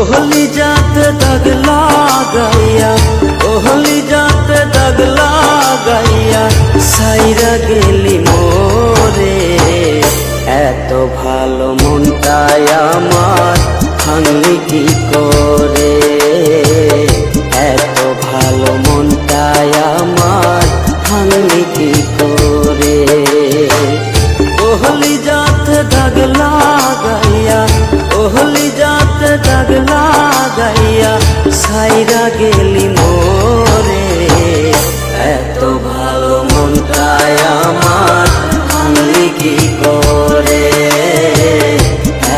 ओहली जात दाग लागाइया, ओहली जात दाग लागाइया साइरा गेली मोरे। एतो भालो मनटाय आमार भाঙলি কি করে, এতো ভালো মনটাই আমার ভাঙলি কি করে। ओहली जात दाग लागाइया, ओहली जात दाग लागाइया साइरा गेली मोरे। एतो भालो मनटाय आमार भाঙলি কি করে,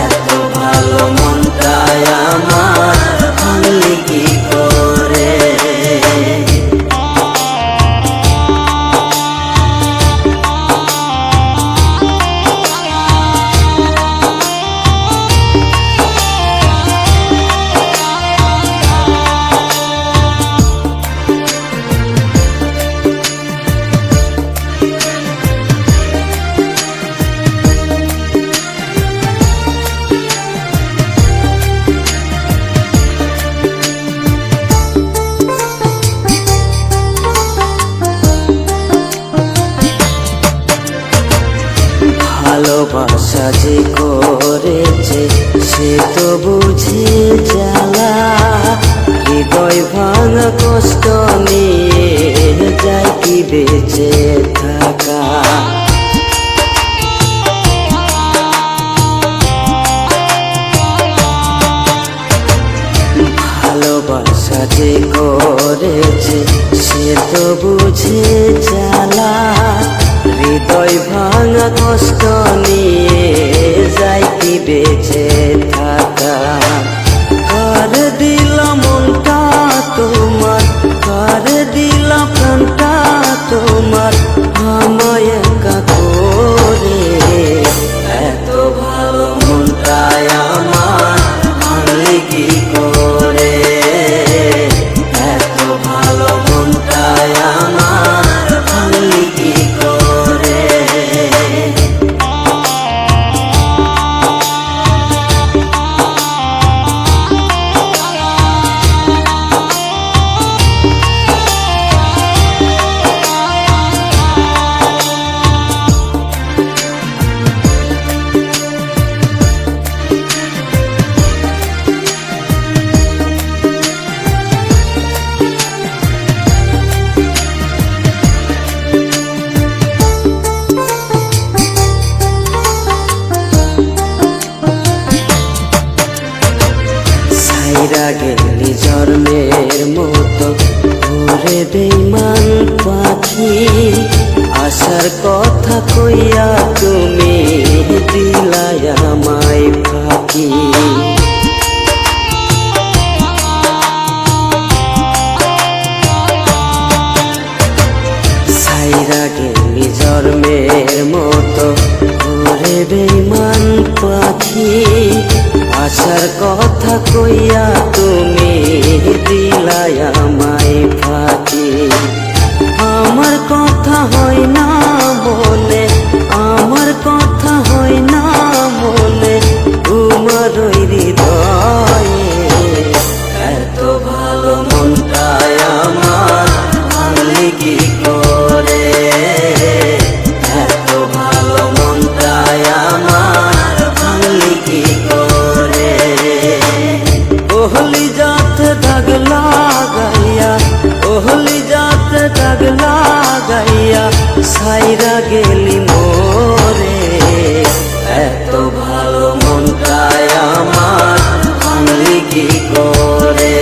एतो भालो मनटाय आमार भाঙলি কি করে। ভালোবাসা যে করেছে সে তো বুঝে জ্বালা, হৃদয় ভাঙা কষ্ট নিয়ে যায় কি বেঁচে থাকা। ভালোবাসা যে করেছে সে তো বুঝে জ্বালা, হৃদয় ভাঙা কষ্ট নিয়ে যায় কি বেঁচে থাকা। কার দিলাম মনটা তোমার, কার দিলাম প্রাণটা তোমার আমায় একা করে। এত ভালো মনটাই আমার ভাঙলি কি করে, এত ভালো মনটাই আমার ভাঙলি কি করে। সাইরা গেলি জন্মের মতো ঘুরে বেইমান পাখি, আসার কথা কইয়া তুমি দিলাই আমায় ফাঁকি। সাইরা গেলি জন্মের মতো ঘুরে বেইমান পাখি, আসার কথা কইয়া তুমি দিলাই আমায় ফাঁকি। আমার কথা হয় না মনে, আমার কথা হয় না মনে তোমার ওই হৃদয়ে। এত ভালো মনটাই আমার ভাঙলি কি করে, এত ভালো মনটাই আমার ভাঙলি কি করে। ओहली जात दाग लागाइया, ओहली जात दाग लागाइया साइरा गेली मोरे। एतो भालो मनटाय आमार भाঙলি কি করে।